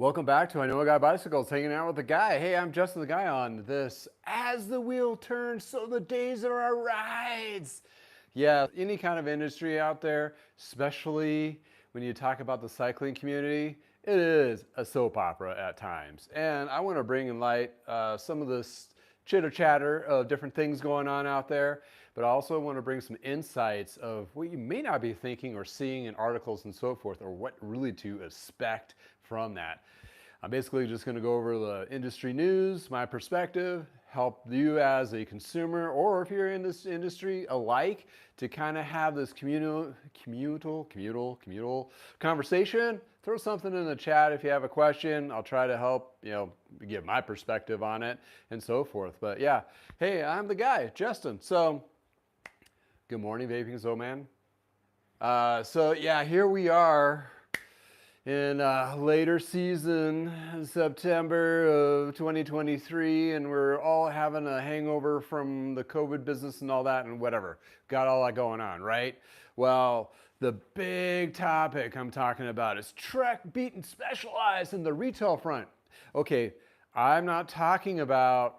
Welcome back to I Know a Guy Bicycles, hanging out with the guy. Hey, I'm Justin the Guy on this As the Wheel Turns, So the Days Are Our Rides. Yeah, any kind of industry out there, especially when you talk about the cycling community, it is a soap opera at times. And I want to bring in light some of this chitter chatter of different things going on out there, but I also want to bring some insights of what you may not be thinking or seeing in articles and so forth, or what really to expect from that. I'm basically just going to go over the industry news, my perspective, help you as a consumer, or if you're in this industry alike, to kind of have this communal conversation. Throw something in the chat if you have a question. I'll try to help, give my perspective on it and so forth. But yeah, hey, I'm the guy, Justin. So, good morning, Vaping Zo Man. So yeah, here we are in later season, September of 2023, and we're all having a hangover from the COVID business and all that and whatever. Got all that going on, right? Well, the big topic I'm talking about is Trek beating Specialized in the retail front. Okay, I'm not talking about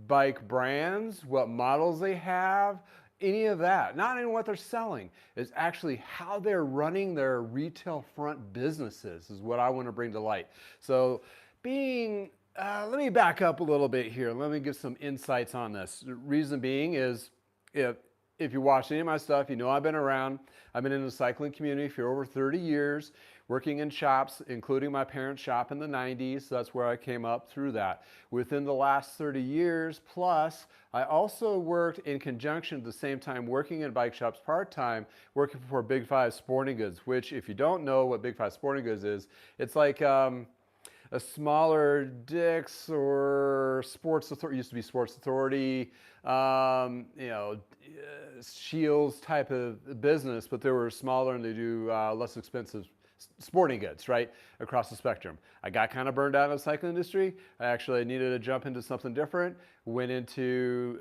bike brands, what models they have, any of that. Not in what they're selling. It's actually how they're running their retail front businesses is what I want to bring to light. So let me back up a little bit here. Let me give some insights on this. The reason being is if you watch any of my stuff, you know I've been around. I've been in the cycling community for over 30 years, working in shops, including my parents' shop in the 90s. So that's where I came up through that. Within the last 30 years plus, I also worked in conjunction at the same time working in bike shops part-time, working for Big Five Sporting Goods, which if you don't know what Big Five Sporting Goods is, it's like a smaller Dick's or Sports Authority, used to be Sports Authority, Shields type of business, but they were smaller and they do less expensive sporting goods, right, across the spectrum. I got kind of burned out in the cycling industry. I actually needed to jump into something different. Went into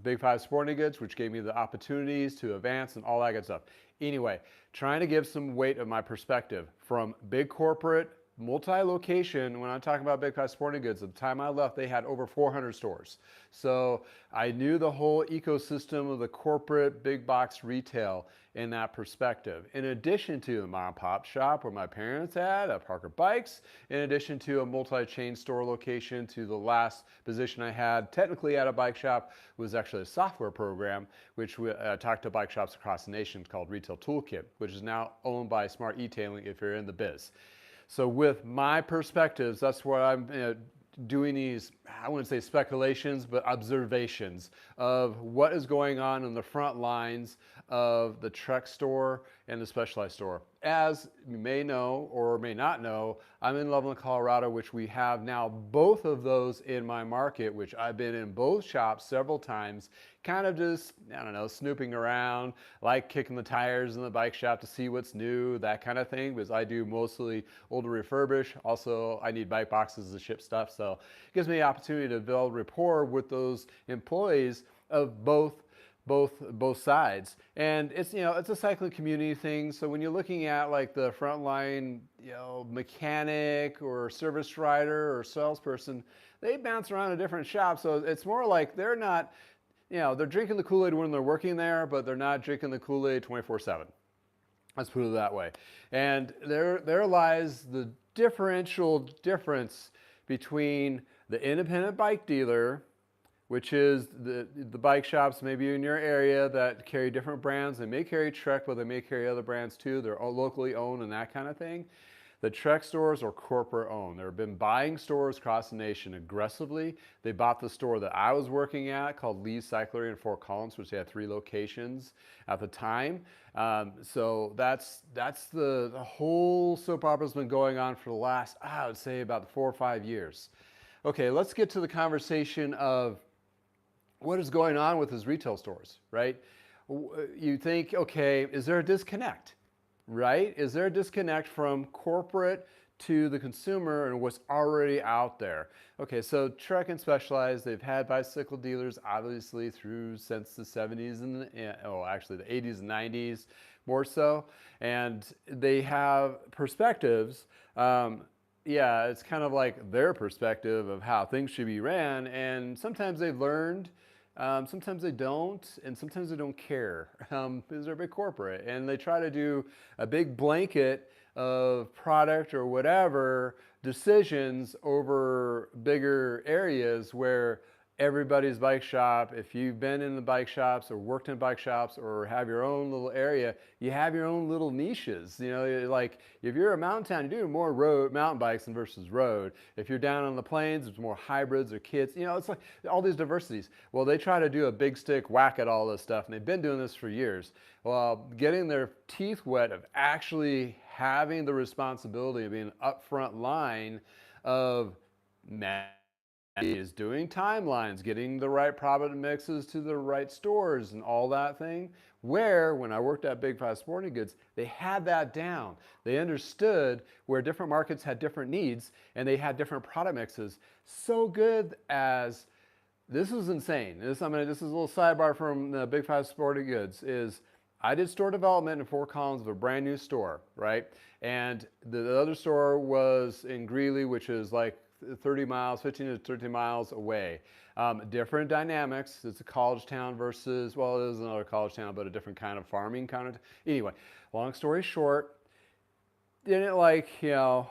Big Five Sporting Goods, which gave me the opportunities to advance and all that good stuff. Anyway, trying to give some weight of my perspective from big corporate, multi-location. When I'm talking about Big Five Sporting Goods, at the time I left, they had over 400 stores. So I knew the whole ecosystem of the corporate big box retail in that perspective. In addition to the mom and pop shop where my parents had at Parker Bikes, in addition to a multi-chain store location, to the last position I had technically at a bike shop was actually a software program, which we talked to bike shops across the nation called Retail Toolkit, which is now owned by Smart E-Tailing if you're in the biz. So with my perspectives, that's what I'm doing these, I wouldn't say speculations, but observations of what is going on in the front lines of the Trek store and the Specialized store. As you may know or may not know, I'm in Loveland, Colorado, which we have now both of those in my market, which I've been in both shops several times, kind of just, I don't know, snooping around, like kicking the tires in the bike shop to see what's new, that kind of thing, because I do mostly older refurbish. Also, I need bike boxes to ship stuff, so it gives me the opportunity to build rapport with those employees of both sides. And it's it's a cycling community thing. So when you're looking at like the frontline mechanic or service rider or salesperson, they bounce around to different shops. So it's more like they're not, they're drinking the Kool-Aid when they're working there, but they're not drinking the Kool-Aid 24/7. Let's put it that way. And there lies the difference between the independent bike dealer, which is the bike shops maybe in your area that carry different brands. They may carry Trek, but they may carry other brands too. They're all locally owned and that kind of thing. The Trek stores are corporate owned. They've been buying stores across the nation aggressively. They bought the store that I was working at called Lee's Cyclery in Fort Collins, which they had 3 locations at the time. So that's the whole soap opera's been going on for the last, I would say, about 4 or 5 years. Okay, let's get to the conversation of what is going on with his retail stores, right? You think, okay, is there a disconnect, right? Is there a disconnect from corporate to the consumer and what's already out there? Okay, so Trek and Specialized, they've had bicycle dealers obviously since the 70s and actually the 80s and 90s more so, and they have perspectives yeah, it's kind of like their perspective of how things should be ran. And sometimes they've learned, sometimes they don't, and sometimes they don't care because they're a big corporate and they try to do a big blanket of product or whatever decisions over bigger areas where everybody's bike shop. If you've been in the bike shops or worked in bike shops or have your own little area, you have your own little niches. You know, like if you're a mountain town, you're doing more road mountain bikes than versus road. If you're down on the plains, it's more hybrids or kits. You know, it's like all these diversities. Well, they try to do a big stick whack at all this stuff, and they've been doing this for years. Well, getting their teeth wet of actually having the responsibility of being an upfront line of is doing timelines, getting the right product mixes to the right stores and all that thing. Where, when I worked at Big Five Sporting Goods, they had that down. They understood where different markets had different needs and they had different product mixes. So good as, this was insane. This is a little sidebar from the Big Five Sporting Goods, is I did store development in 4 columns of a brand new store, right? And the other store was in Greeley, which is like 30 miles, 15 to 30 miles away. Different dynamics. It's a college town versus, well, it is another college town, but a different kind of farming kind of. Anyway, long story short, didn't like, you know,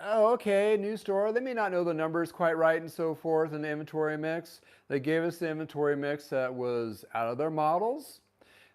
oh, okay, new store. They may not know the numbers quite right and so forth and the inventory mix. They gave us the inventory mix that was out of their models.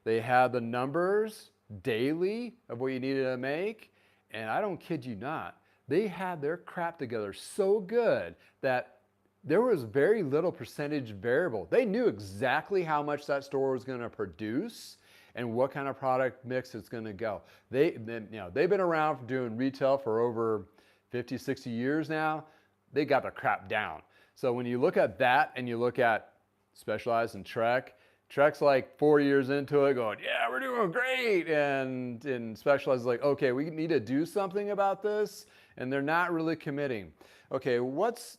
They had the numbers daily of what you needed to make. And I don't kid you not, they had their crap together so good that there was very little percentage variable. They knew exactly how much that store was going to produce and what kind of product mix it's going to go. They've been around for doing retail for over 50, 60 years now. They got their crap down. So when you look at that and you look at Specialized and Trek's like 4 years into it going, yeah, we're doing great. And Specialized is like, okay, we need to do something about this. And they're not really committing. Okay, what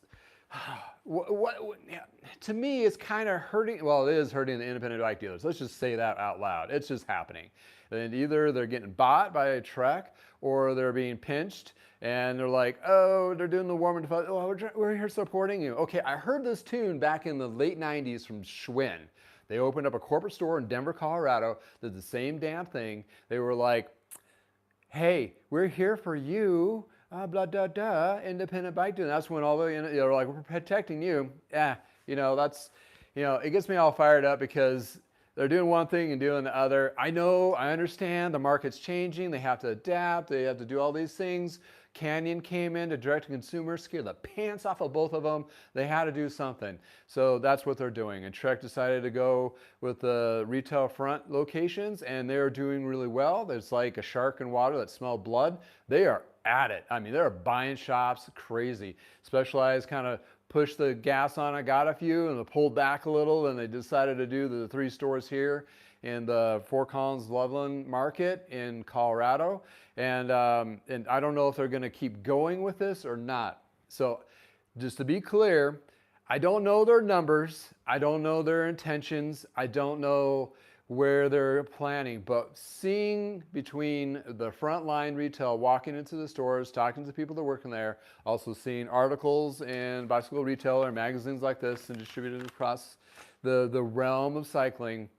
yeah, to me, it's kind of hurting. Well, it is hurting the independent bike dealers. Let's just say that out loud. It's just happening. And either they're getting bought by a Trek or they're being pinched and they're like, oh, they're doing the warm and oh, we're here supporting you. Okay, I heard this tune back in the late 90s from Schwinn. They opened up a corporate store in Denver, Colorado, did the same damn thing. They were like, hey, we're here for you. Blah, blah, blah, independent bike dealer. That's when all the, they're like, we're protecting you. Yeah, that's, it gets me all fired up because they're doing one thing and doing the other. I know, I understand the market's changing. They have to adapt. They have to do all these things. Canyon came in to direct-to-consumer, scared the pants off of both of them. They had to do something. So that's what they're doing. And Trek decided to go with the retail front locations, and they're doing really well. There's like a shark in water that smelled blood. They are at it. I mean, they're buying shops crazy. Specialized kind of pushed the gas on it, got a few, and they pulled back a little, and they decided to do the 3 stores here in the Fort Collins Loveland market in Colorado. And I don't know if they're going to keep going with this or not. So just to be clear, I don't know their numbers. I don't know their intentions. I don't know where they're planning, but seeing between the frontline retail, walking into the stores, talking to people that are working there, also seeing articles in bicycle retailer magazines like this and distributed across the realm of cycling,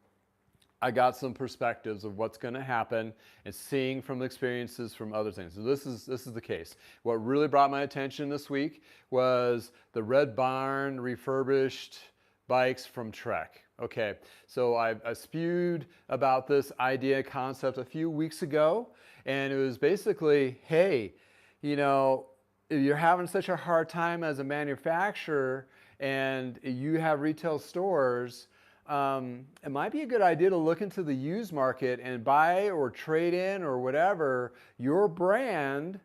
I got some perspectives of what's going to happen and seeing from experiences from other things. So this is the case. What really brought my attention this week was the Red Barn refurbished bikes from Trek. Okay, so I spewed about this idea concept a few weeks ago, and it was basically, hey, if you're having such a hard time as a manufacturer and you have retail stores, it might be a good idea to look into the used market and buy or trade in or whatever your brand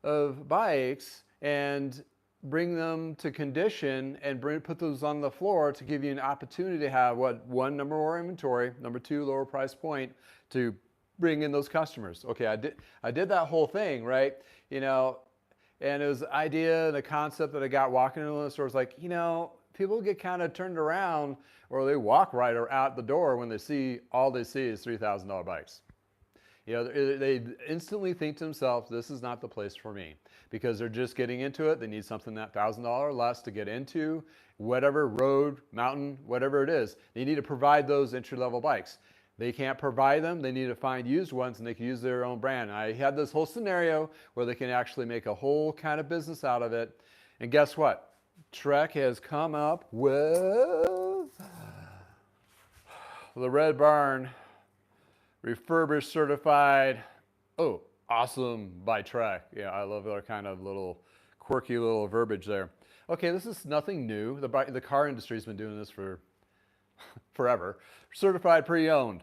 of bikes and bring them to condition and put those on the floor to give you an opportunity to have one, number more inventory, number 2, lower price point to bring in those customers. Okay, I did that whole thing, right? And it was the idea, the concept that I got walking into the stores, like, people get kind of turned around or they walk right or out the door when all they see is $3,000 bikes. You know, they instantly think to themselves, this is not the place for me, because they're just getting into it. They need something that $1,000 or less to get into, whatever road, mountain, whatever it is. They need to provide those entry-level bikes. They can't provide them. They need to find used ones, and they can use their own brand. I had this whole scenario where they can actually make a whole kind of business out of it. And guess what? Trek has come up with the Red Barn refurbished certified. Oh, awesome by Trek. Yeah, I love our kind of little quirky little verbiage there. Okay, this is nothing new. The car industry has been doing this for forever. Certified pre-owned.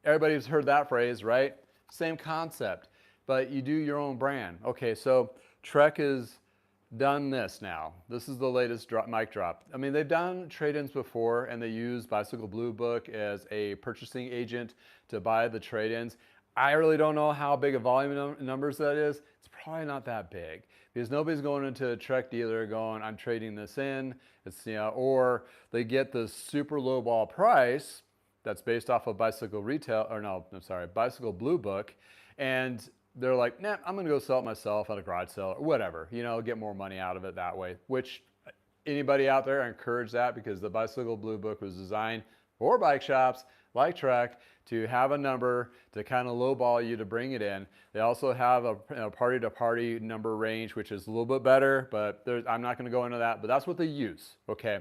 Everybody's heard that phrase, right? Same concept, but you do your own brand. Okay, so Trek has done this now. This is the latest mic drop. I mean, they've done trade-ins before, and they use Bicycle Blue Book as a purchasing agent to buy the trade-ins. I really don't know how big a volume numbers that is. It's probably not that big, because nobody's going into a Trek dealer going, I'm trading this in. It's, you know, or they get the super low ball price that's based off of Bicycle Retail, or no, I'm sorry, Bicycle Blue Book, and they're like, nah, I'm gonna go sell it myself at a garage sale or whatever, you know, get more money out of it that way, which anybody out there, I encourage that, because the Bicycle Blue Book was designed for bike shops like Trek to have a number to kind of lowball you to bring it in. They also have a party-to-party number range, which is a little bit better, but I'm not going to go into that, but that's what they use, okay?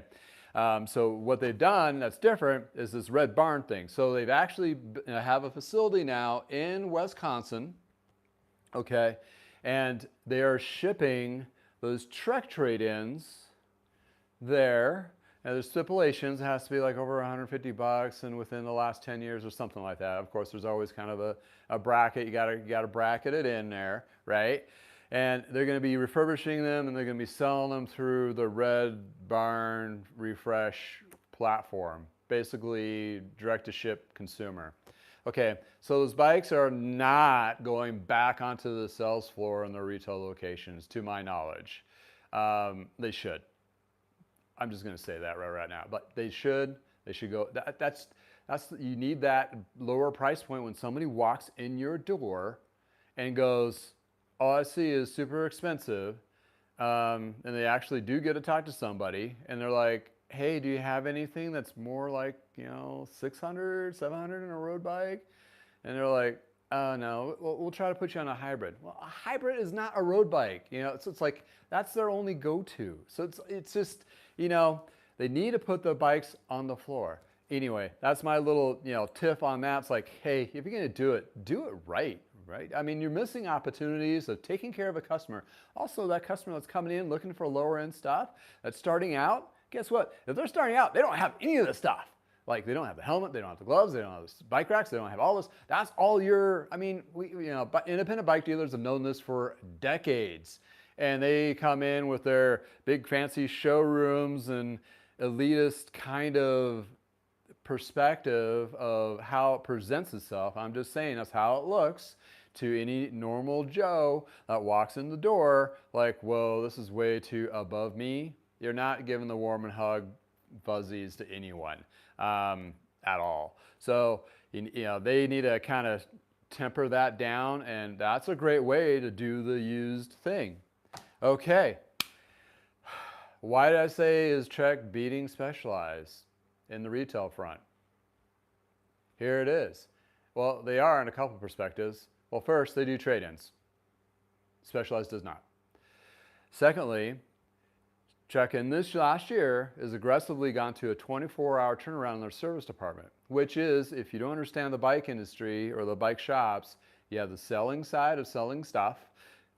So what they've done that's different is this Red Barn thing. So they've actually have a facility now in Wisconsin, okay, and they are shipping those Trek trade-ins there. And there's stipulations. It has to be like over 150 bucks and within the last 10 years or something like that. Of course, there's always kind of a bracket. You gotta bracket it in there, right? And they're going to be refurbishing them, and they're going to be selling them through the Red Barn Refresh platform, basically direct to ship consumer. Okay, so those bikes are not going back onto the sales floor in their retail locations, to my knowledge. They should. I'm just going to say that right now, but they should go. That's you need that lower price point when somebody walks in your door and goes, all I see is super expensive, and they actually do get to talk to somebody, and they're like, hey, do you have anything that's more like, you know, 600, 700 in a road bike? And they're like, no, we'll try to put you on a hybrid. Well, a hybrid is not a road bike, you know. So it's like that's their only go-to. So it's just, you know, they need to put the bikes on the floor. Anyway, that's my little, you know, tiff on that. It's like, hey, if you're gonna do it right. Right? I mean, you're missing opportunities of taking care of a customer. Also, that customer that's coming in looking for lower end stuff, that's starting out, guess what? If they're starting out, they don't have any of this stuff. Like, they don't have the helmet, they don't have the gloves, they don't have the bike racks, they don't have all this. That's all your, I mean, you know, independent bike dealers have known this for decades. And they come in with their big fancy showrooms and elitist kind of perspective of how it presents itself. I'm just saying that's how it looks to any normal Joe that walks in the door like, whoa, this is way too above me. You're not giving the warm and hug fuzzies to anyone at all. So, you know, they need to kind of temper that down, and that's a great way to do the used thing. Okay. Why did I say is Trek beating Specialized in the retail front? Here it is. Well, they are in a couple perspectives. Well, first, they do trade-ins. Specialized does not. Secondly, Trek in this last year has aggressively gone to a 24-hour turnaround in their service department, which is, if you don't understand the bike industry or the bike shops, you have the selling side of selling stuff,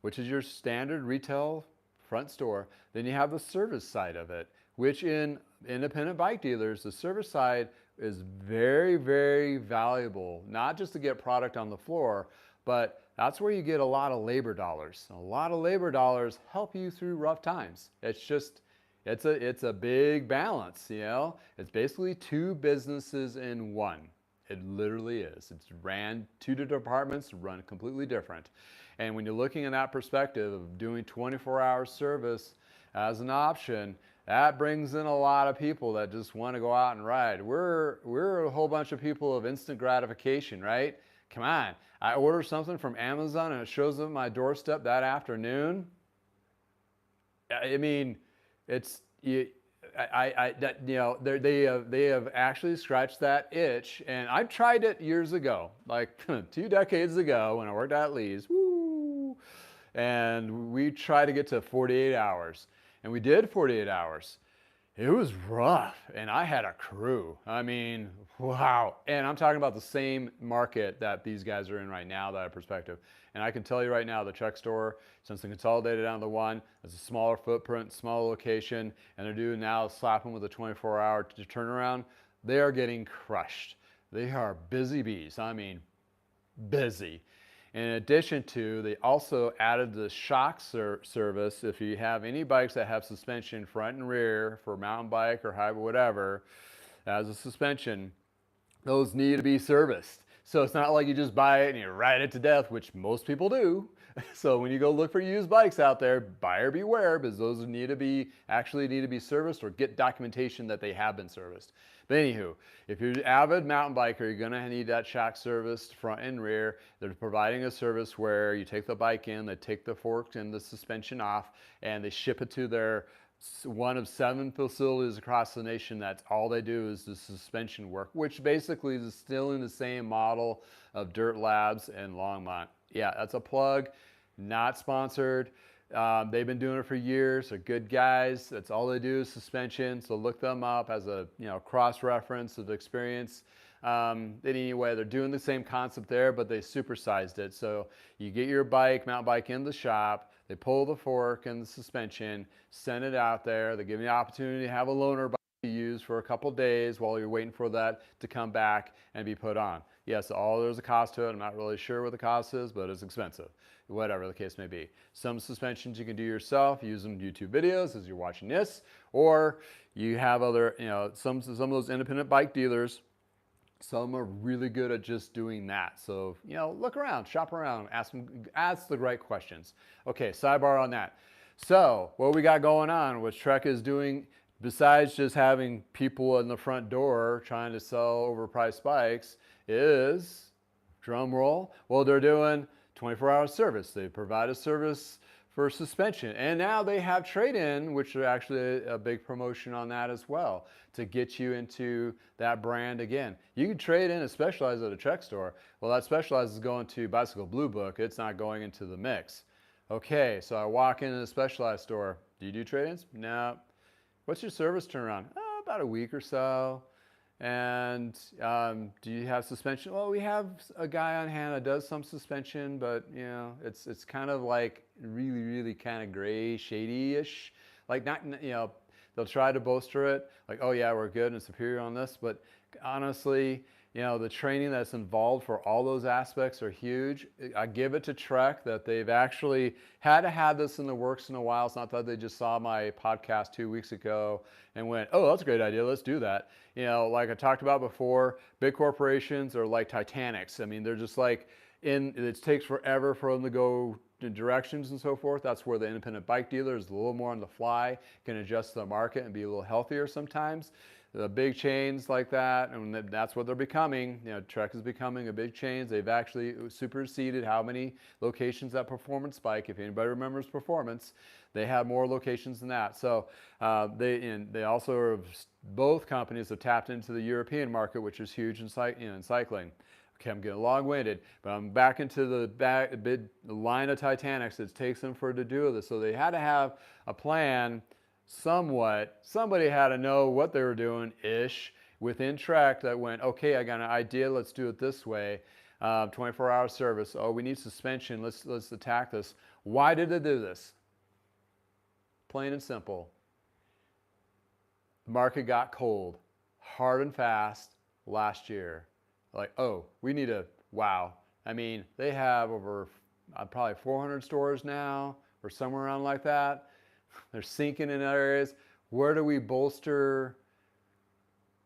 which is your standard retail front store. Then you have the service side of it, which in independent bike dealers, the service side is very, very valuable, not just to get product on the floor, but that's where you get a lot of labor dollars. A lot of labor dollars help you through rough times. It's just, it's a big balance, you know? It's basically two businesses in one. It literally is. It's ran, two departments run completely different. And when you're looking at that perspective of doing 24-hour service as an option, that brings in a lot of people that just want to go out and ride. We're a whole bunch of people of instant gratification, right? Come on. I order something from Amazon and it shows up at my doorstep that afternoon. I mean, it's that, you know, they have actually scratched that itch, and I've tried it years ago, like 2 decades ago when I worked at Lee's. Woo! And we tried to get to 48 hours, and we did 48 hours. It was rough, and I had a crew. I mean, wow. And I'm talking about the same market that these guys are in right now, that perspective. And I can tell you right now, the truck store, since they consolidated down to one, it's a smaller footprint, smaller location, and they're doing now slap them with a 24-hour turnaround. They are getting crushed. They are busy bees. I mean, busy. In addition to, they also added the shock service. If you have any bikes that have suspension front and rear for mountain bike or hybrid, whatever, as a suspension, those need to be serviced. So it's not like you just buy it and you ride it to death, which most people do. So when you go look for used bikes out there, buyer beware, because those actually need to be serviced, or get documentation that they have been serviced. But anywho, if you're an avid mountain biker, you're gonna need that shock serviced front and rear. They're providing a service where you take the bike in, they take the forks and the suspension off, and they ship it to their one of 7 facilities across the nation. That's all they do is the suspension work, which basically is still in the same model of Dirt Labs and Longmont. Yeah, that's a plug, not sponsored. They've been doing it for years. They're good guys. That's all they do is suspension. So look them up as a cross-reference of experience. Anyway, they're doing the same concept there, but they supersized it. So you get your mountain bike in the shop. They pull the fork and the suspension, send it out there. They give you the opportunity to have a loaner bike to use for a couple days while you're waiting for that to come back and be put on. Yes, there's a cost to it. I'm not really sure what the cost is, but it's expensive, whatever the case may be. Some suspensions you can do yourself, use them in YouTube videos as you're watching this, or you have other, some of those independent bike dealers. Some are really good at just doing that. So, look around, shop around, ask the right questions. Okay, sidebar on that. So, what we got going on, what Trek is doing, besides just having people in the front door trying to sell overpriced bikes, is, drum roll, well, they're doing 24-hour service. They provide a service for suspension. And now they have trade-in, which are actually a big promotion on that as well, to get you into that brand again. You can trade in a Specialized at a Trek store. Well, that Specialized is going to Bicycle Blue Book. It's not going into the mix. Okay, so I walk into the Specialized store. Do you do trade-ins? No. What's your service turnaround? Oh, about a week or so. And do you have suspension? Well, we have a guy on hand that does some suspension, but it's kind of like really, really kind of gray, shady-ish. Like not, they'll try to bolster it, like, oh yeah, we're good and superior on this, but honestly, the training that's involved for all those aspects are huge. I give it to Trek that they've actually had to have this in the works in a while. It's not that they just saw my podcast 2 weeks ago and went, oh, that's a great idea, let's do that. Like I talked about before, big corporations are like Titanics. I mean, they're just like, it takes forever for them to go in directions and so forth. That's where the independent bike dealer is a little more on the fly, can adjust the market and be a little healthier sometimes. The big chains like that, and that's what they're becoming. Trek is becoming a big chains. They've actually superseded how many locations that Performance Bike, if anybody remembers Performance, they have more locations than that. So they also are, both companies have tapped into the European market, which is huge in cycling. Okay, I'm getting long-winded, but I'm back into the line of Titanics it takes them to do this. So they had to have a plan. Somebody had to know what they were doing ish within Trek that went, okay, I got an idea, let's do it this way. 24-hour service. Oh, we need suspension, let's attack this. Why did they do this? Plain and simple. The market got cold, hard and fast last year. Like, oh, we need wow. I mean, they have over probably 400 stores now, or somewhere around like that. They're sinking in areas. Where do we bolster,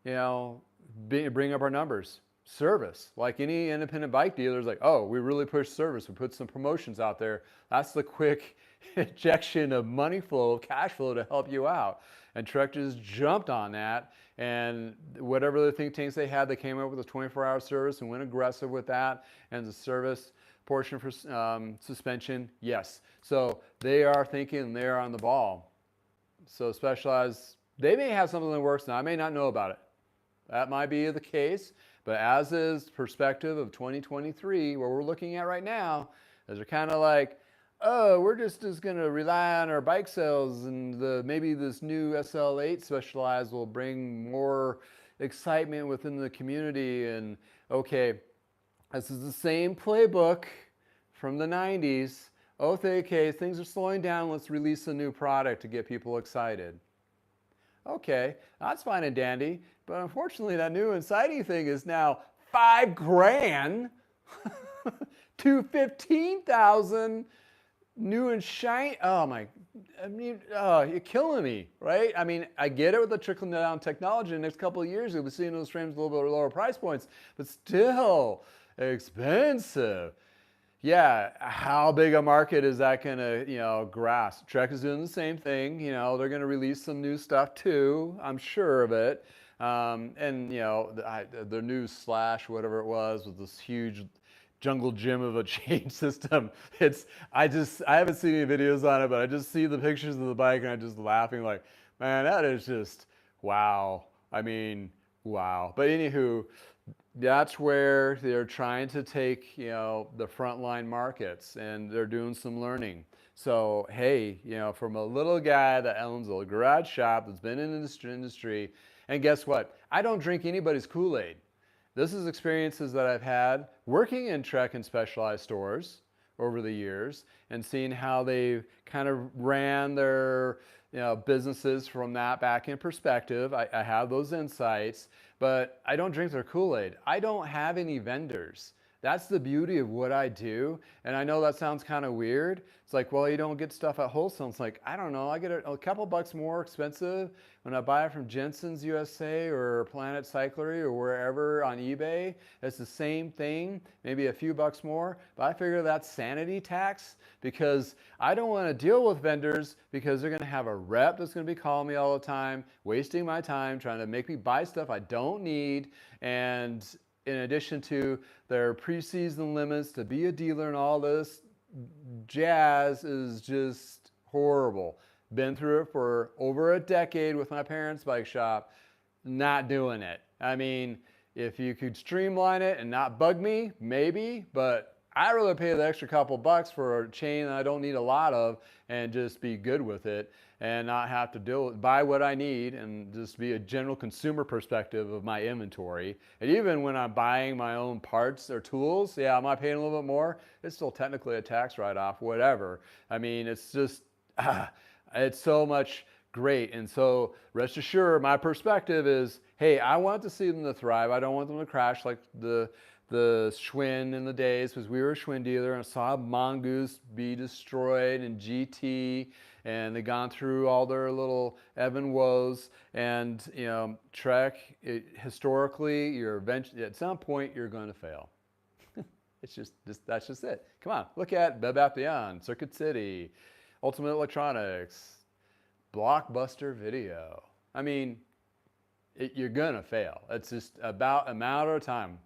bring up our numbers? Service. Like any independent bike dealer is like, oh, we really push service. We put some promotions out there. That's the quick injection of money flow, cash flow to help you out. And Trek just jumped on that. And whatever the think tanks they had, they came up with a 24-hour service and went aggressive with that. And the service portion for suspension, yes. So they are thinking, they're on the ball. So Specialized, they may have something that works now. I may not know about it. That might be the case. But as is perspective of 2023, what we're looking at right now, is they're kind of like, oh, we're just going to rely on our bike sales, and maybe this new SL8 Specialized will bring more excitement within the community. And okay, this is the same playbook from the 90s. Okay, things are slowing down. Let's release a new product to get people excited. Okay, that's fine and dandy, but unfortunately that new exciting thing is now $5,000 to $15,000 new and shiny. Oh my, I mean, oh, you're killing me, right? I mean, I get it with the trickling down technology. In the next couple of years, we'll be seeing those frames a little bit lower price points, but still expensive. Yeah, how big a market is that going to, grasp? Trek is doing the same thing. They're going to release some new stuff too. I'm sure of it. And the new Slash, whatever it was, with this huge jungle gym of a chain system. I haven't seen any videos on it, but I just see the pictures of the bike and I'm just laughing like, man, that is just wow. I mean, wow. But anywho, that's where they're trying to take, the frontline markets, and they're doing some learning. So, hey, from a little guy that owns a garage shop that's been in this industry, and guess what? I don't drink anybody's Kool-Aid. This is experiences that I've had working in Trek and Specialized stores over the years and seeing how they kind of ran their businesses from that back in perspective. I have those insights, but I don't drink their Kool-Aid. I don't have any vendors. That's the beauty of what I do. And I know that sounds kind of weird. It's like, well, you don't get stuff at wholesale. It's like, I don't know. I get a couple bucks more expensive when I buy it from Jensen's USA or Planet Cyclery or wherever on eBay. It's the same thing, maybe a few bucks more. But I figure that's sanity tax, because I don't want to deal with vendors because they're going to have a rep that's going to be calling me all the time, wasting my time, trying to make me buy stuff I don't need. And in addition to their preseason limits to be a dealer and all this jazz is just horrible. Been through it for over a decade with my parents' bike shop, not doing it. I mean, if you could streamline it and not bug me, maybe, but I'd rather pay the extra couple bucks for a chain that I don't need a lot of and just be good with it and not have to buy what I need and just be a general consumer perspective of my inventory. And even when I'm buying my own parts or tools, yeah, am I paying a little bit more? It's still technically a tax write-off, whatever. I mean, it's just, it's so much great. And so rest assured, my perspective is, hey, I want to see them to thrive. I don't want them to crash like the Schwinn in the days, because we were a Schwinn dealer and I saw Mongoose be destroyed and GT, and they've gone through all their little ebb and woes. And Trek, historically, you're eventually at some point you're going to fail. It's just that's just it. Come on, look at Bed Bath Beyond, Circuit City, Ultimate Electronics, Blockbuster Video. I mean, you're gonna fail. It's just about a matter of time.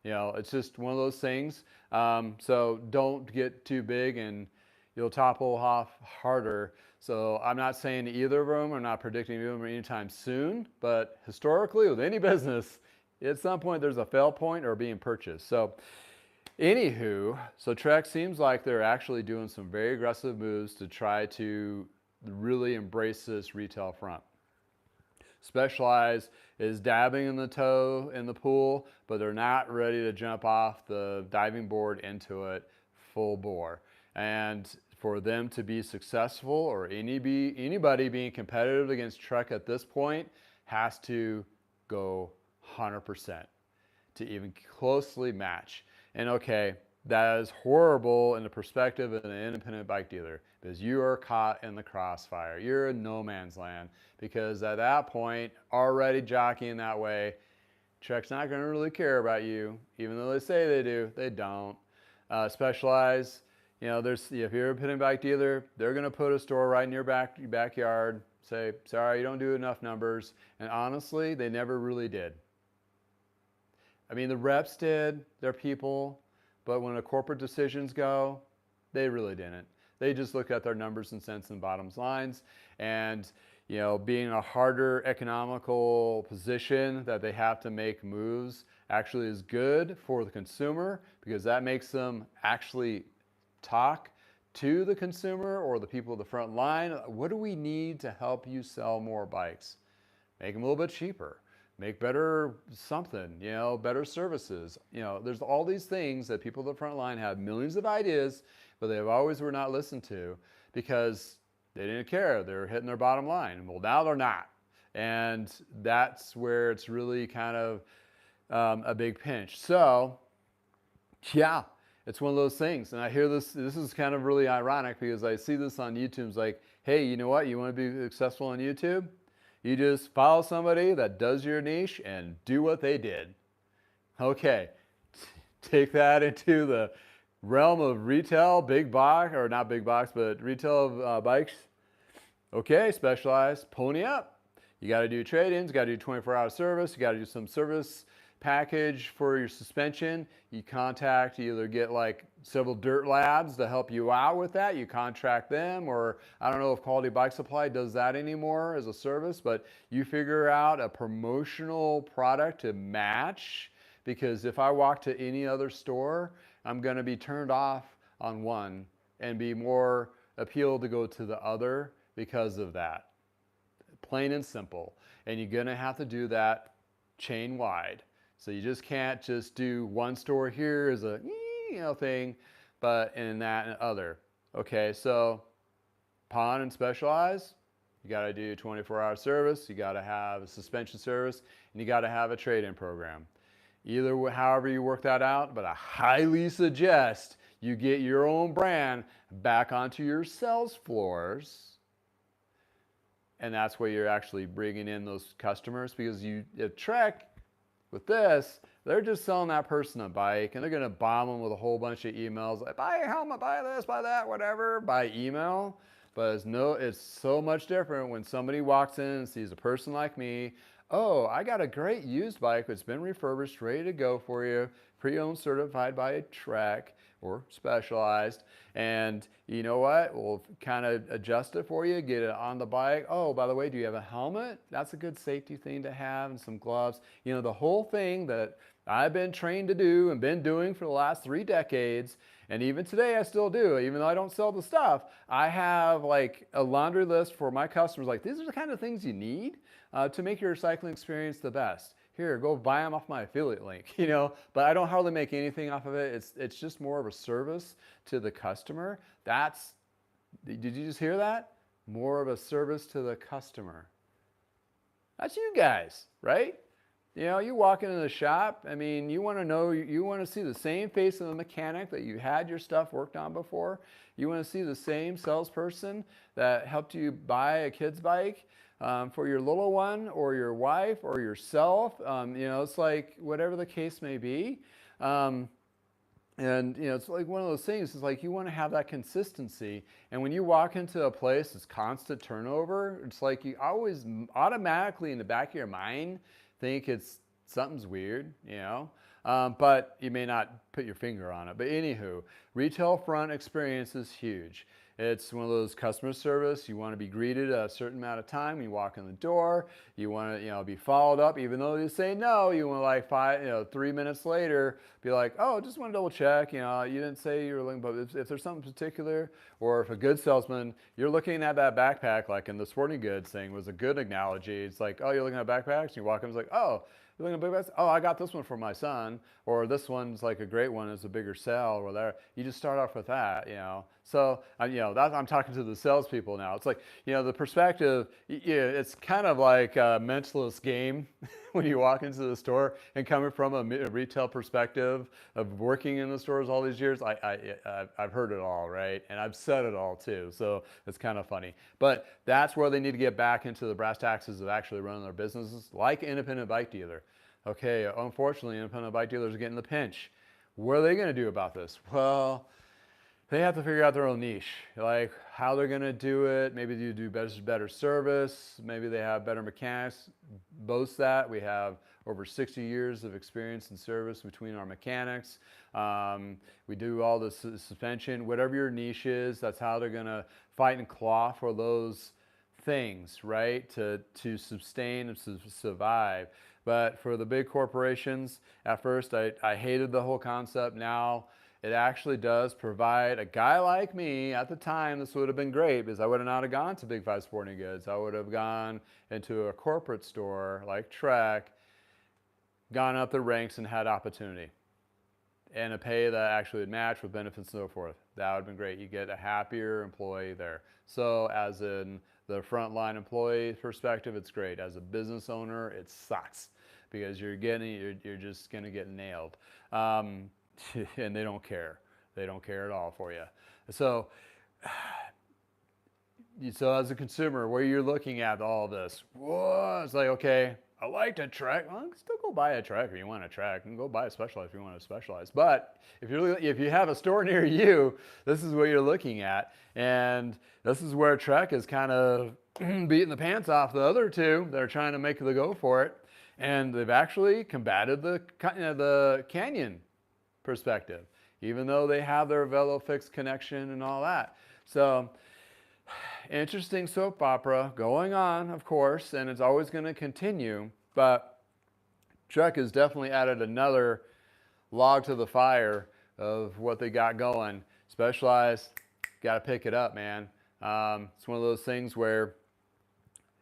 It's just one of those things. So don't get too big and you'll topple off harder. So I'm not saying either of them. I'm not predicting either of them anytime soon. But historically, with any business, at some point there's a fail point or being purchased. So anywho, so Trek seems like they're actually doing some very aggressive moves to try to really embrace this retail front. Specialized is dabbing in the toe in the pool, but they're not ready to jump off the diving board into it full bore. And for them to be successful, or anybody being competitive against Trek at this point, has to go 100% to even closely match. And okay, that is horrible in the perspective of an independent bike dealer, because you are caught in the crossfire. You're in no man's land, because at that point, already jockeying that way, Trek's not going to really care about you. Even though they say they do, they don't. Specialized, if you're a independent bike dealer, they're going to put a store right in your backyard, say, sorry, you don't do enough numbers. And honestly, they never really did. I mean, the reps did, their people, but when the corporate decisions go, they really didn't. They just look at their numbers and cents and bottoms lines. And, being a harder economical position that they have to make moves actually is good for the consumer, because that makes them actually talk to the consumer or the people at the front line. What do we need to help you sell more bikes? Make them a little bit cheaper. Make better something, better services. There's all these things that people at the front line have millions of ideas, but they always were not listened to because they didn't care. They were hitting their bottom line. Well, now they're not. And that's where it's really kind of a big pinch. So, yeah, it's one of those things. And I hear this is kind of really ironic because I see this on YouTube. It's like, hey, you know what? You want to be successful on YouTube? You just follow somebody that does your niche and do what they did. Okay, take that into the realm of retail, big box, or not big box, but retail of bikes. Okay, Specialized, pony up. You got to do trade-ins, got to do 24-hour service, you got to do some service package for your suspension. You either get like several dirt labs to help you out with that. You contract them, or I don't know if Quality Bike Supply does that anymore as a service, but you figure out a promotional product to match, because if I walk to any other store, I'm going to be turned off on one and be more appealed to go to the other because of that. Plain and simple. And you're going to have to do that chain wide. So you just can't just do one store here as a thing, but in that and other. Okay, so Pawn and Specialized, you got to do 24-hour service, you got to have a suspension service, and you got to have a trade-in program. However you work that out, but I highly suggest you get your own brand back onto your sales floors. And that's where you're actually bringing in those customers, because at Trek, with this, they're just selling that person a bike, and they're going to bomb them with a whole bunch of emails like, buy a helmet, buy this, buy that, whatever, by email. But it's so much different when somebody walks in and sees a person like me. Oh, I got a great used bike that's been refurbished, ready to go for you, pre-owned, certified by Trek or Specialized. And you know what? We'll kind of adjust it for you, get it on the bike. Oh, by the way, do you have a helmet? That's a good safety thing to have, and some gloves. The whole thing that I've been trained to do and been doing for the last 3 decades. And even today I still do, even though I don't sell the stuff. I have like a laundry list for my customers. Like, these are the kind of things you need to make your cycling experience the best. Here, go buy them off my affiliate link, but I don't hardly make anything off of it. It's just more of a service to the customer. Did you just hear that? More of a service to the customer. That's you guys, right? You walk into the shop, you want to see the same face of the mechanic that you had your stuff worked on before. You want to see the same salesperson that helped you buy a kid's bike for your little one or your wife or yourself. It's like whatever the case may be. It's like one of those things. It's like you want to have that consistency. And when you walk into a place, it's constant turnover. It's like you always automatically in the back of your mind think something's weird, but you may not put your finger on it. But anywho, retail front experience is huge. It's one of those customer service. You want to be greeted a certain amount of time when you walk in the door. You want to, be followed up, even though you say no. You want to 3 minutes later, be like, oh, just want to double check. You didn't say you were looking, but if there's something particular, or if a good salesman, you're looking at that backpack, like in the sporting goods thing was a good analogy. It's like, oh, you're looking at backpacks, and you walk in, it's like, oh, you're looking at backpacks? Oh, I got this one for my son, or this one's like a great one, it's a bigger sale, or whatever. You just start off with that, So, I'm talking to the salespeople now. It's like, the perspective, it's kind of like a mentalist game when you walk into the store, and coming from a retail perspective of working in the stores all these years, I've heard it all, right? And I've said it all too, so it's kind of funny. But that's where they need to get back into the brass taxes of actually running their businesses like an independent bike dealer. Okay, unfortunately, independent bike dealers are getting the pinch. What are they going to do about this? Well, They have to figure out their own niche, like how they're going to do it. Maybe you do better service. Maybe they have better mechanics. Boast that we have over 60 years of experience in service between our mechanics. We do all the suspension, whatever your niche is. That's how they're going to fight and claw for those things, right? To sustain and survive. But for the big corporations, at first I hated the whole concept. Now it actually does provide a guy like me. At the time, this would have been great because I would have not have gone to Big Five Sporting Goods. I would have gone into a corporate store like Trek, gone up the ranks and had opportunity and a pay that actually would match with benefits and so forth. That would have been great. You get a happier employee there. So as in the frontline employee perspective, it's great. As a business owner, it sucks because you're just going to get nailed. And they don't care. They don't care at all for you. So as a consumer, where you're looking at all this, whoa, it's like, okay, I like to Trek. Well, still go buy a Trek if you want a Trek, and go buy a Specialized if you want a Specialized. But if you have a store near you, this is what you're looking at, and this is where Trek is kind of beating the pants off the other two that are trying to make the go for it, and they've actually combated the Canyon perspective, even though they have their VeloFix connection and all that. So interesting soap opera going on, of course, and it's always going to continue, but Trek has definitely added another log to the fire of what they got going. Specialized, got to pick it up, man. It's one of those things where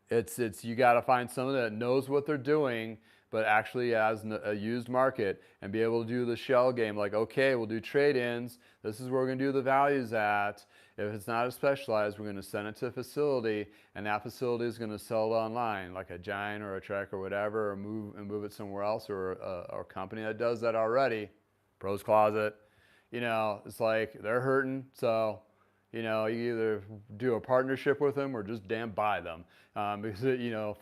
it's you got to find someone that knows what they're doing, but actually has a used market and be able to do the shell game. Like, okay, we'll do trade-ins. This is where we're going to do the values at. If it's not a Specialized, we're going to send it to a facility, and that facility is going to sell it online, like a Giant or a Trek or whatever, or move it somewhere else, or a company that does that already. Pros Closet. It's like they're hurting, so you either do a partnership with them or just damn buy them. Because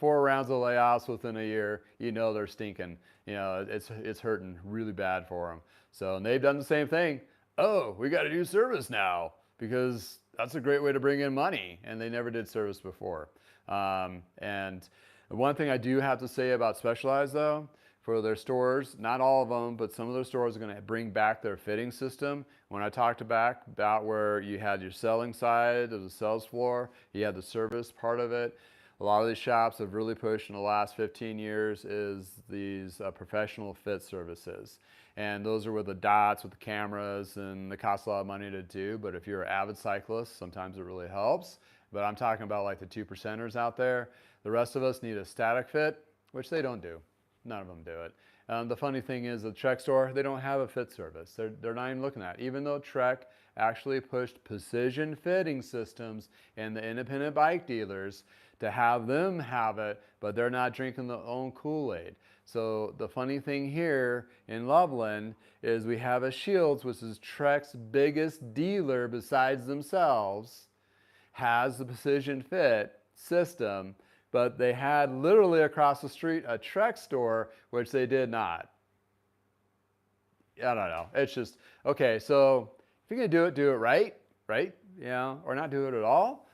4 rounds of layoffs within a year, they're stinking. It's hurting really bad for them. So, and they've done the same thing. Oh, we got to do service now because that's a great way to bring in money, and they never did service before. And one thing I do have to say about Specialized though, for their stores, not all of them, but some of their stores are going to bring back their fitting system. When I talked about where you had your selling side of the sales floor, you had the service part of it. A lot of these shops have really pushed in the last 15 years is these professional fit services. And those are with the dots, with the cameras, and they cost a lot of money to do. But if you're an avid cyclist, sometimes it really helps. But I'm talking about like the 2%ers out there. The rest of us need a static fit, which they don't do. None of them do it. The funny thing is the Trek store, they don't have a fit service. They're not even looking at it. Even though Trek actually pushed precision fitting systems in the independent bike dealers to have them have it, but they're not drinking their own Kool-Aid. So the funny thing here in Loveland is we have a Shields, which is Trek's biggest dealer besides themselves, has the precision fit system, but they had literally across the street a Trek store, which they did not. I don't know. It's just, okay, so if you're going to do it right? Or not do it at all.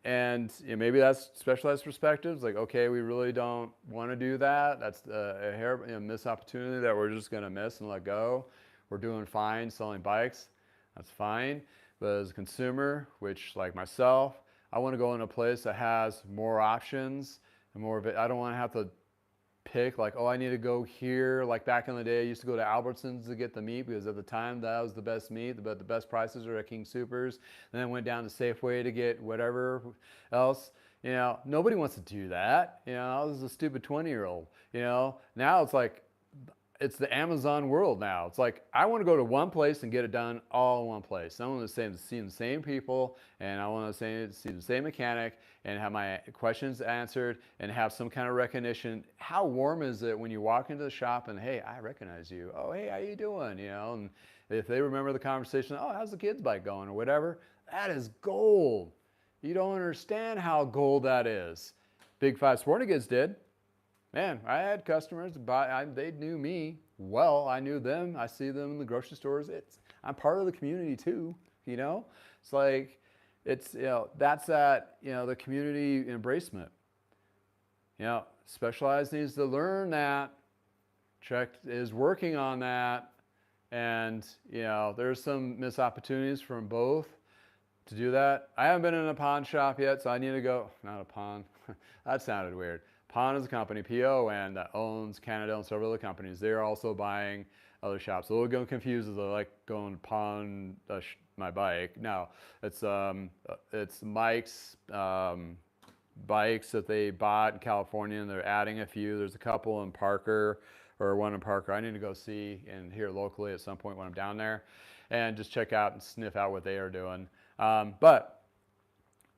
And maybe that's Specialized perspectives. Like, okay, we really don't want to do that. That's a missed opportunity that we're just going to miss and let go. We're doing fine selling bikes. That's fine. But as a consumer, which like myself, I want to go in a place that has more options and more of it. I don't want to have to pick like, oh, I need to go here. Like back in the day, I used to go to Albertsons to get the meat because at the time that was the best meat, but the best prices are at King Soopers. And then went down to Safeway to get whatever else. Nobody wants to do that. I was a stupid 20-year-old. Now it's like, it's the Amazon world now. It's like, I want to go to one place and get it done all in one place. I want to see the same people, and I want to see the same mechanic and have my questions answered and have some kind of recognition. How warm is it when you walk into the shop and, hey, I recognize you. Oh, hey, how you doing? And if they remember the conversation, oh, how's the kid's bike going or whatever, that is gold. You don't understand how gold that is. Big Five Sporting Goods did. Man, I had customers, they knew me well. I knew them. I see them in the grocery stores. I'm part of the community too, you know? It's like, it's, that's that, the community embracement. Specialized needs to learn that. Trek is working on that. And, there's some missed opportunities from both to do that. I haven't been in a pawn shop yet, so I need to go. Not a pawn. That sounded weird. Pawn is a company, PON, that owns Canada and several other companies. They're also buying other shops. So they'll get confused as they like going pawn my bike. No, it's Mike's bikes that they bought in California, and they're adding a few. There's a couple in Parker, or one in Parker. I need to go see and here locally at some point when I'm down there, and just check out and sniff out what they are doing. But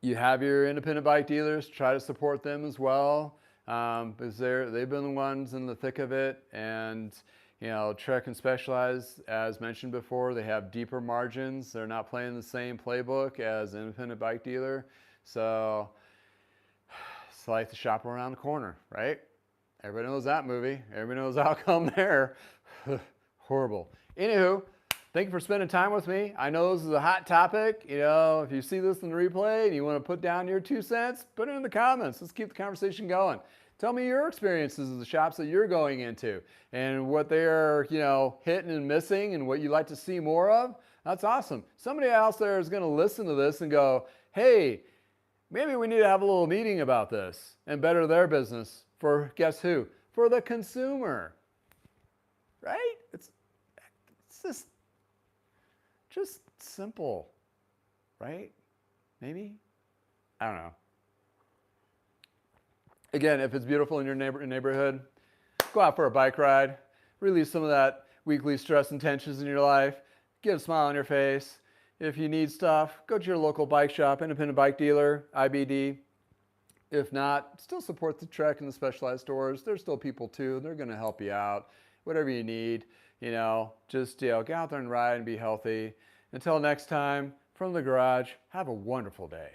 you have your independent bike dealers. Try to support them as well, because they've been the ones in the thick of it. And Trek and Specialized, as mentioned before, they have deeper margins. They're not playing the same playbook as an independent bike dealer. So it's like the shop around the corner, right? Everybody knows that movie. Everybody knows the outcome there. Horrible. Anywho, thank you for spending time with me. I know this is a hot topic. If you see this in the replay and you want to put down your 2 cents, put it in the comments. Let's keep the conversation going. Tell me your experiences of the shops that you're going into and what they're, hitting and missing and what you'd like to see more of. That's awesome. Somebody else there is going to listen to this and go, hey, maybe we need to have a little meeting about this and better their business for, guess who? For the consumer, right? It's just simple, right? Maybe? I don't know. Again, if it's beautiful in your neighborhood, go out for a bike ride, release some of that weekly stress and tensions in your life, get a smile on your face. If you need stuff, go to your local bike shop, independent bike dealer, IBD. If not, still support the Trek and the Specialized stores. There's still people too. They're going to help you out. Whatever you need, just get out there and ride and be healthy. Until next time, from the garage, have a wonderful day.